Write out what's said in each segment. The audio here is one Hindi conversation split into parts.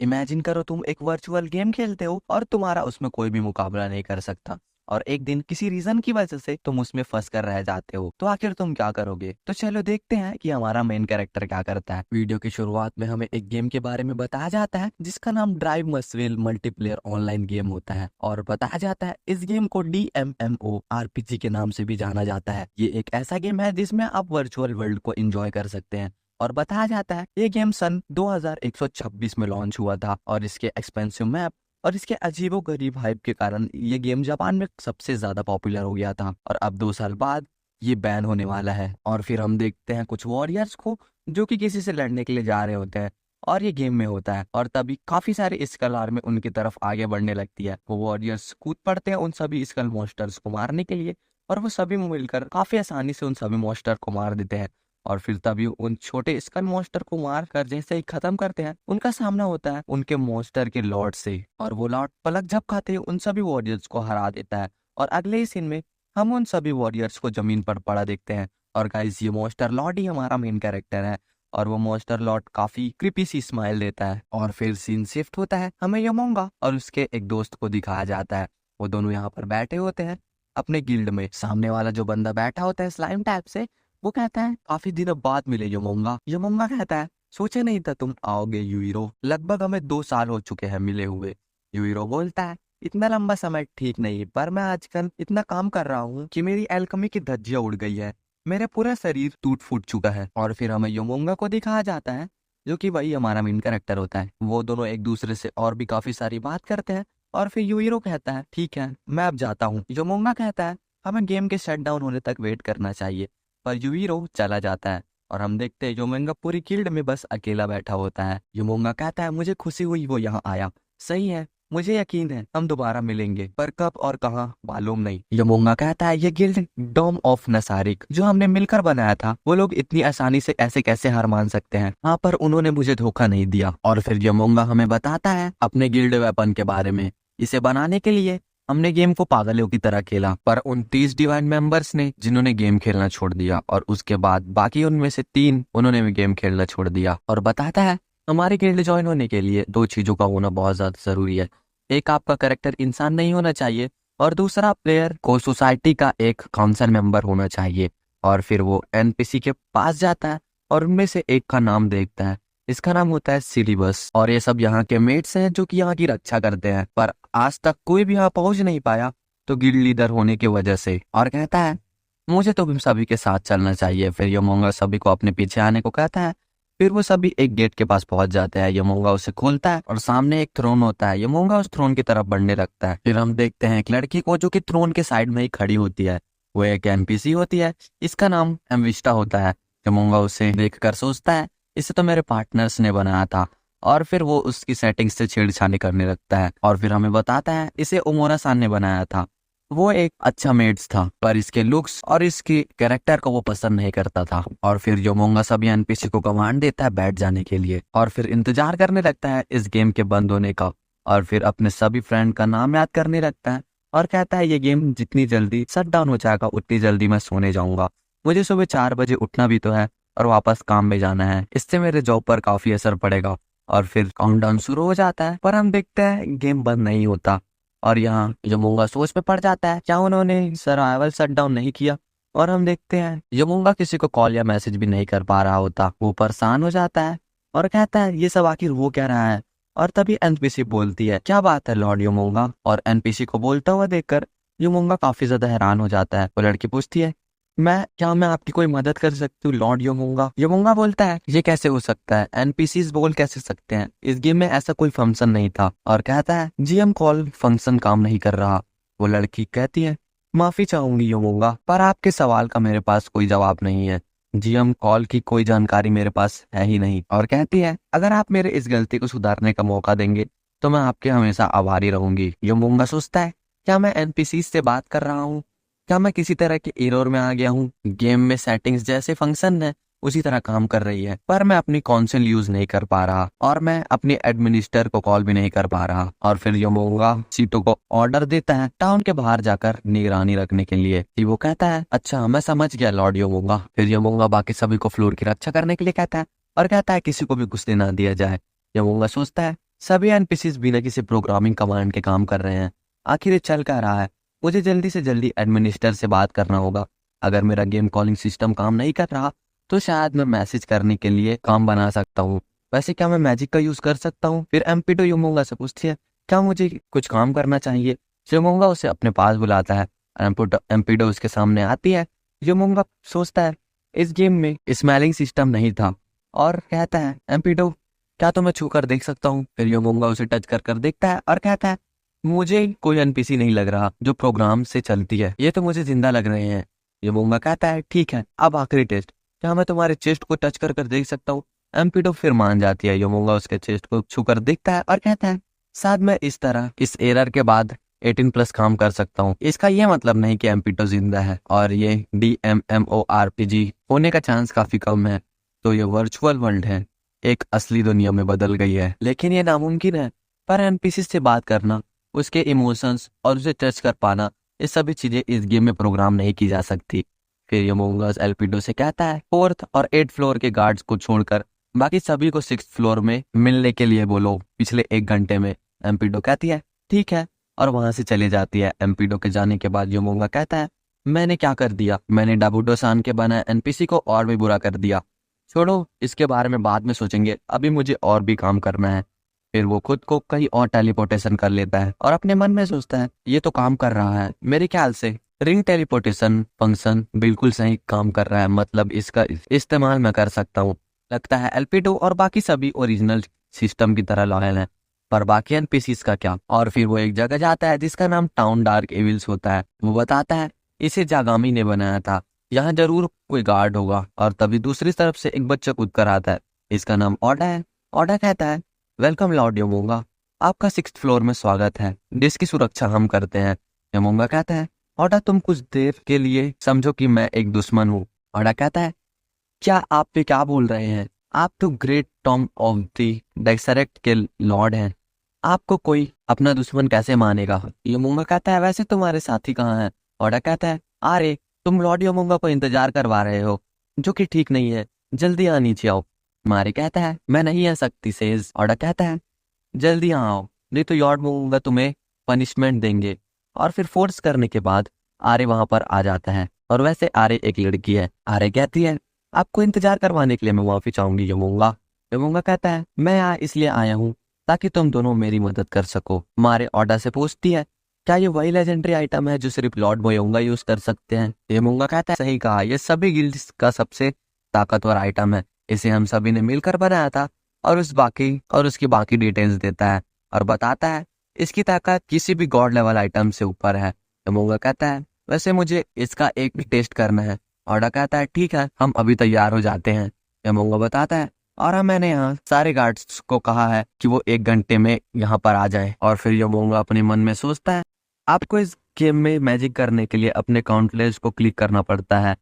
इमेजिन करो तुम एक वर्चुअल गेम खेलते हो और तुम्हारा उसमें कोई भी मुकाबला नहीं कर सकता, और एक दिन किसी रीजन की वजह से तुम उसमें फंस कर रह जाते हो, तो आखिर तुम क्या करोगे? तो चलो देखते हैं कि हमारा मेन कैरेक्टर क्या करता है। वीडियो की शुरुआत में हमें एक गेम के बारे में बताया जाता है जिसका नाम ड्राइव मसवेल मल्टीप्लेयर ऑनलाइन गेम होता है, और बताया जाता है इस गेम को DMMO RPG के नाम से भी जाना जाता है। ये एक ऐसा गेम है जिसमें आप वर्चुअल वर्ल्ड को एंजॉय कर सकते हैं, और बताया जाता है ये गेम सन 2126 में लॉन्च हुआ था, और इसके एक्सपेंसिव मैप और इसके अजीबोगरीब हाइप के कारण ये गेम जापान में सबसे ज्यादा पॉपुलर हो गया था, और अब 2 साल बाद ये बैन होने वाला है। और फिर हम देखते हैं कुछ वॉरियर्स को जो कि किसी से लड़ने के लिए जा रहे होते हैं, और ये गेम में होता है, और तभी काफी सारे स्कल आर्मी उनकी तरफ आगे बढ़ने लगती है। वो वॉरियर्स कूद पड़ते हैं उन सभी स्कल मॉन्स्टर्स को मारने के लिए, और वो सभी मिलकर काफी आसानी से उन सभी मॉन्स्टर को मार देते हैं। और फिर तभी उन छोटे स्कल मॉन्स्टर को मार कर जैसे ही खत्म करते हैं, उनका सामना होता है उनके मॉन्स्टर के लॉर्ड से, और वो लॉर्ड पलक झपकाते ही उन सभी वॉरियर्स को हरा देता है। और अगले ही सीन में हम उन सभी वॉरियर्स को जमीन पर पड़ा देखते हैं। और गाइस, ये मॉन्स्टर लॉर्ड ही हमारा मेन कैरेक्टर है, और वो मॉन्स्टर लॉर्ड काफी क्रीपी सी स्माइल देता है। और फिर सीन शिफ्ट होता है, हमें यमोंगा और उसके एक दोस्त को दिखाया जाता है। वो दोनों यहाँ पर बैठे होते हैं अपने गिल्ड में। सामने वाला जो बंदा बैठा होता है स्लाइम टाइप से, वो कहता है काफी दिनों बाद मिले यमोंगा। यमोंगा कहता है सोचे नहीं था तुम आओगे यूरो, लगभग हमें 2 साल हो चुके हैं मिले हुए। यूरो बोलता है इतना लंबा समय ठीक नहीं, पर मैं आजकल इतना काम कर रहा हूँ कि मेरी एल्केमी की धज्जियां उड़ गई है, मेरा पूरा शरीर टूट फूट चुका है। और फिर हमें यमोंगा को दिखाया जाता है जो कि वही हमारा मेन कैरेक्टर होता है। वो दोनों एक दूसरे से और भी काफी सारी बात करते हैं, और फिर यूरो कहता है ठीक है मैं अब जाता हूँ। यमोंगा कहता है हमें गेम के शट डाउन होने तक वेट करना चाहिए, पर यूरो चला जाता है, और हम देखते हैं योमोंगा पूरी गिल्ड में बस अकेला बैठा होता है। योमोंगा कहता है मुझे खुशी हुई वो यहाँ आया, सही है, मुझे यकीन है हम दोबारा मिलेंगे, पर कब और कहाँ मालूम नहीं। योमोंगा कहता है ये गिल्ड डोम ऑफ नसारिक जो हमने मिलकर बनाया था, वो लोग इतनी आसानी से ऐसे कैसे हार मान सकते हैं? हाँ, पर उन्होंने मुझे धोखा नहीं दिया। और फिर योमोंगा हमें बताता है अपने गिल्ड वेपन के बारे में। इसे बनाने के लिए हमने गेम को पागलों की तरह खेला, पर उन 30 डिवाइन मेंबर्स ने जिन्होंने गेम खेलना छोड़ दिया, और उसके बाद बाकी उनमें से 3 उन्होंने भी गेम खेलना छोड़ दिया। और बताता है हमारे गिल्ड ज्वाइन होने के लिए 2 चीजों का होना बहुत ज्यादा जरूरी है। एक, आपका कैरेक्टर इंसान नहीं होना चाहिए, और दूसरा, प्लेयर को सोसाइटी का एक काउंसिल मेंबर होना चाहिए। और फिर वो एनपीसी के पास जाता है और उनमें से एक का नाम देखता है। इसका नाम होता है सिलिबस, और ये सब यहाँ के मेट्स हैं जो कि यहाँ की रक्षा करते हैं, पर आज तक कोई भी यहाँ पहुंच नहीं पाया, तो गिल्ड लीडर होने की वजह से। और कहता है मुझे तो तुम सभी के साथ चलना चाहिए। फिर यमोंगा सभी को अपने पीछे आने को कहता है। फिर वो सभी एक गेट के पास पहुंच जाते हैं। यमोंगा उसे खोलता है और सामने एक थ्रोन होता है। यमोंगा उस थ्रोन की तरफ बढ़ने लगता है। फिर हम देखते हैं एक लड़की को जो कि थ्रोन के साइड में ही खड़ी होती है। वो एक एनपीसी होती है, इसका नाम एम्विस्टा होता है। यमोंगा उसे देखकर सोचता है इसे तो मेरे पार्टनर्स ने बनाया था, और फिर वो उसकी सेटिंग से छेड़छाड़ी करने लगता है। और फिर हमें बताता है इसे उमोरा सान ने बनाया था। वो एक अच्छा मेड्स था, पर इसके लुक्स और इसकी कैरेक्टर को वो पसंद नहीं करता था। और फिर योमोंगा सभी एनपीसी को कमांड देता है बैठ जाने के लिए, और फिर इंतजार करने लगता है इस गेम के बंद होने का। और फिर अपने सभी फ्रेंड का नाम याद करने लगता है, और कहता है ये गेम जितनी जल्दी शट डाउन हो जाएगा उतनी जल्दी मैं सोने जाऊंगा। मुझे सुबह 4 बजे उठना भी तो है, और वापस काम में जाना है, इससे मेरे जॉब पर काफी असर पड़ेगा। और फिर काउंटडाउन शुरू हो जाता है, पर हम देखते हैं गेम बंद नहीं होता। और यहाँ यमोंगा सोच में पड़ जाता है क्या उन्होंने सर्वाइवल शट डाउन नहीं किया। और हम देखते हैं यमोंगा किसी को कॉल या मैसेज भी नहीं कर पा रहा होता। वो परेशान हो जाता है और कहता है ये सब आखिर हो क्या रहा है। और तभी एनपीसी बोलती है क्या बात है लॉर्ड यमोंगा। और एनपीसी को बोलता हुआ देखकर यमोंगा काफी ज्यादा हैरान हो जाता है। वो लड़की पूछती है मैं आपकी कोई मदद कर सकती हूँ लॉर्ड यमोंगा। यमोंगा बोलता है ये कैसे हो सकता है, एनपीसीज बोल कैसे सकते हैं, इस गेम में ऐसा कोई फंक्शन नहीं था। और कहता है जीएम कॉल फंक्शन काम नहीं कर रहा। वो लड़की कहती है माफी चाहूंगी यमोंगा, पर आपके सवाल का मेरे पास कोई जवाब नहीं है। जीएम कॉल की कोई जानकारी मेरे पास है ही नहीं। और कहती है अगर आप मेरे इस गलती को सुधारने का मौका देंगे तो मैं आपके हमेशा आभारी रहूंगी। यमोंगा सोचता है क्या मैं एनपीसी से बात कर रहा हूँ, क्या मैं किसी तरह के एरर में आ गया हूँ। गेम में सेटिंग्स जैसे फंक्शन है उसी तरह काम कर रही है, पर मैं अपनी कॉन्सोल यूज नहीं कर पा रहा, और मैं अपने एडमिनिस्टर को कॉल भी नहीं कर पा रहा। और फिर यमोंगा सीटो को ऑर्डर देता है टाउन के बाहर जाकर निगरानी रखने के लिए। वो कहता है अच्छा मैं समझ गया लॉर्ड यमोंगा। फिर यमोंगा बाकी सभी को फ्लोर की रक्षा करने के लिए कहता है, और कहता है किसी को भी घुसने ना दिया जाए। यमोंगा सोचता है सभी एनपीसीज बिना किसी प्रोग्रामिंग कमांड के काम कर रहे हैं। आखिर ये चल क्या रहा है? मुझे जल्दी से जल्दी एडमिनिस्टर से बात करना होगा। अगर मेरा गेम कॉलिंग सिस्टम काम नहीं कर रहा तो शायद मैं मैसेज करने के लिए काम बना सकता हूँ। वैसे क्या मैं मैजिक का यूज कर सकता हूँ? फिर एमपी2 युमोंगा से पूछती है क्या मुझे कुछ काम करना चाहिए। युमोंगा उसे अपने पास बुलाता है। एमपी2 उसके सामने आती है। युमोंगा सोचता है इस गेम में स्मेलिंग सिस्टम नहीं था और कहता है एमपी2 क्या तो मैं छू कर देख सकता हूँ? फिर योमोंगा उसे टच कर कर देखता है और कहता है मुझे कोई एनपीसी नहीं लग रहा जो प्रोग्राम से चलती है, ये तो मुझे जिंदा लग रहे हैं। योमोंगा कहता है ठीक है, अब आखिरी टेस्ट, क्या मैं तुम्हारे चेस्ट को टच कर कर देख सकता हूँ? एमपीडो फिर मान जाती है। योमोंगा उसके चेस्ट को छू कर देखता है और कहता है शायद मैं इस तरह इस एरर के बाद 18+ काम कर सकता हूँ। इसका यह मतलब नहीं कि एमपीडो जिंदा है और ये DMMORPG होने का चांस काफी कम है, तो ये वर्चुअल वर्ल्ड है, एक असली दुनिया में बदल गई है। लेकिन ये नामुमकिन है। पर एनपीसी से बात करना, उसके इमोशंस और उसे टच कर पाना, ये सभी चीजें इस गेम में प्रोग्राम नहीं की जा सकती। फिर योमोंगस एल्पिडो से कहता है 4th और 8th फ्लोर के गार्ड्स को छोड़कर बाकी सभी को 6th फ्लोर में मिलने के लिए बोलो पिछले 1 घंटे में। एम्पिडो कहती है ठीक है और वहां से चले जाती है। एम्पिडो के जाने के बाद योमोंगा कहता है मैंने क्या कर दिया? मैंने डाबुडो सान के बनाए एनपीसी को और भी बुरा कर दिया। छोड़ो, इसके बारे में बाद में सोचेंगे, अभी मुझे और भी काम करना है। फिर वो खुद को कहीं और टेलीपोर्टेशन कर लेता है और अपने मन में सोचता है ये तो काम कर रहा है। मेरे ख्याल से रिंग टेलीपोर्टेशन फंक्शन बिल्कुल सही काम कर रहा है, मतलब इसका इस्तेमाल मैं कर सकता हूँ। लगता है एल्पिडो और बाकी सभी ओरिजिनल सिस्टम की तरह लॉयल हैं, पर बाकी एनपीसीज का क्या? और फिर वो एक जगह जाता है जिसका नाम टाउन डार्क एविल्स होता है। वो बताता है इसे जागामी ने बनाया था, यहाँ जरूर कोई गार्ड होगा। और तभी दूसरी तरफ से एक बच्चा कूद कर आता है, इसका नाम ओडा है। ओडा कहता है वेलकम लॉर्ड योमोंगा, आपका 6th फ्लोर में स्वागत है, जिसकी सुरक्षा हम करते हैं। योमोंगा कहता है ओडा तुम कुछ देर के लिए समझो कि मैं एक दुश्मन हूँ। ओडा कहता है क्या आप पे क्या बोल रहे हैं? आप तो ग्रेट टॉम ऑफ द डेक्सरेक्ट के लॉर्ड हैं, आपको कोई अपना दुश्मन कैसे मानेगा? योमोंगा कहता है वैसे तुम्हारे साथी कहाँ हैं? ओडा कहता है अरे तुम लॉर्ड योमोंगा को इंतजार करवा रहे हो, जो कि ठीक नहीं है, जल्दी आ नीचे आओ। मारे कहता है मैं नहीं आ सकती सेज। ओडा कहता है जल्दी आओ, नहीं तो लॉर्ड योमोंगा तुम्हें पनिशमेंट देंगे। और फिर फोर्स करने के बाद आरे वहां पर आ जाता है। और वैसे आरे एक लड़की है। आरे कहती है आपको इंतजार करवाने के लिए मैं माफी चाहूंगी योमोंगा। योमोंगा कहता है मैं यहाँ इसलिए आया हूँ ताकि तुम दोनों मेरी मदद कर सको। मारे ओडा से पूछती है क्या ये वही लेजेंडरी आइटम है जो सिर्फ लॉर्ड मोयोंगा यूज कर सकते हैं? योमोंगा कहता है सही कहा, ये सभी गिल्ड्स का सबसे ताकतवर आइटम है, इसे हम सभी ने मिलकर बनाया था। और उसकी बाकी डिटेल्स देता है और बताता है इसकी ताकत किसी भी गॉड लेवल आइटम से ऊपर है। योमोंगा कहता है वैसे मुझे इसका एक टेस्ट करना है। ओडा कहता है ठीक है, हम अभी तैयार हो जाते हैं। योमोंगा बताता है और मैंने यहाँ सारे गार्ड्स को कहा है कि वो 1 घंटे में यहाँ पर आ जाए। और फिर योमोंगा अपने मन में सोचता है आपको इस गेम में मैजिक करने के लिए अपने काउंटलेट्स को क्लिक करना पड़ता है,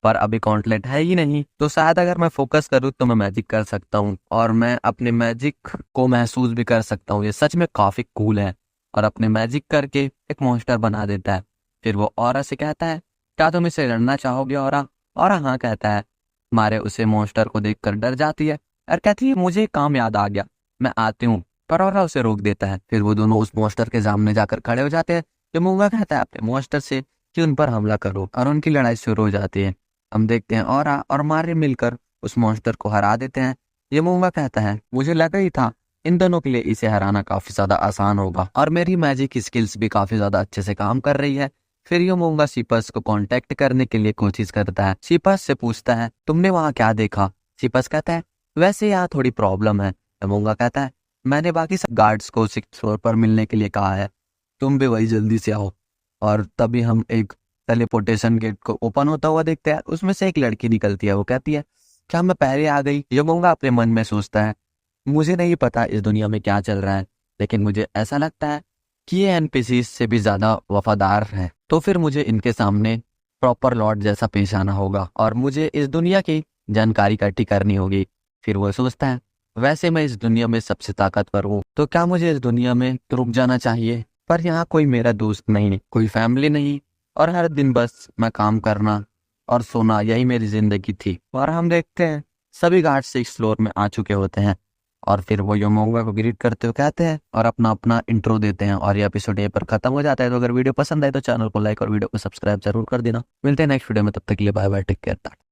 पर अभी काउंटलेट है ही नहीं, तो शायद अगर मैं फोकस करूँ तो मैं मैजिक कर सकता हूँ और मैं अपने मैजिक को महसूस भी कर सकता हूँ। ये सच में काफी कूल है। और अपने मैजिक करके एक मॉन्स्टर बना देता है। फिर वो ऑरा से कहता है क्या तुम इसे लड़ना चाहोगे ऑरा? ऑरा हाँ कहता है। मारे उसे मॉन्स्टर को देखकर डर जाती है और कहती है मुझे काम याद आ गया, मैं आती हूँ। पर ऑरा उसे रोक देता है। फिर वो दोनों उस मॉन्स्टर के सामने जाकर खड़े हो जाते हैं। योमोंगा कहता है अपने मॉन्स्टर से कि उन पर हमला करो और उनकी लड़ाई शुरू हो जाती है। हम देखते हैं ऑरा और मारे मिलकर उस मॉन्स्टर को हरा देते हैं। योमोंगा कहता है मुझे लगा ही था इन दोनों के लिए इसे हराना काफी ज्यादा आसान होगा और मेरी मैजिक स्किल्स भी काफी ज्यादा अच्छे से काम कर रही है। फिर योमोंगा सीपस को कांटेक्ट करने के लिए कोशिश करता है। सीपस से पूछता है तुमने वहां क्या देखा? सीपस कहता है वैसे यहाँ थोड़ी प्रॉब्लम है। योमोंगा कहता है मैंने बाकी सब गार्ड्स को 6th फ्लोर पर मिलने के लिए कहा है, तुम भी वही जल्दी से आओ। और तभी हम एक टेलीपोर्टेशन गेट को ओपन होता हुआ देखते हैं। उसमें से एक लड़की निकलती है। वो कहती है क्या मैं पहले आ गई? योमोंगा अपने मन में सोचता है मुझे नहीं पता इस दुनिया में क्या चल रहा है, लेकिन मुझे ऐसा लगता है कि ये एनपीसी से भी ज्यादा वफादार है, तो फिर मुझे इनके सामने प्रॉपर लॉर्ड जैसा पेश आना होगा और मुझे इस दुनिया की जानकारी इकट्ठी करनी होगी। फिर वो सोचता है वैसे मैं इस दुनिया में सबसे ताकतवर हूँ, तो क्या मुझे इस दुनिया में रुक जाना चाहिए? पर यहाँ कोई मेरा दोस्त नहीं, कोई फैमिली नहीं, और हर दिन बस मैं काम करना और सोना, यही मेरी जिंदगी थी। और हम देखते हैं सभी गार्ड 6th फ्लोर में आ चुके होते हैं और फिर वो योमोगा को ग्रीट करते हुए कहते हैं और अपना अपना इंट्रो देते हैं और ये एपिसोड यहीं पर खत्म हो जाता है। तो अगर वीडियो पसंद आए तो चैनल को लाइक और वीडियो को सब्सक्राइब जरूर कर देना। मिलते हैं नेक्स्ट वीडियो में, तब तक के लिए बाय बाय, टेक केयर।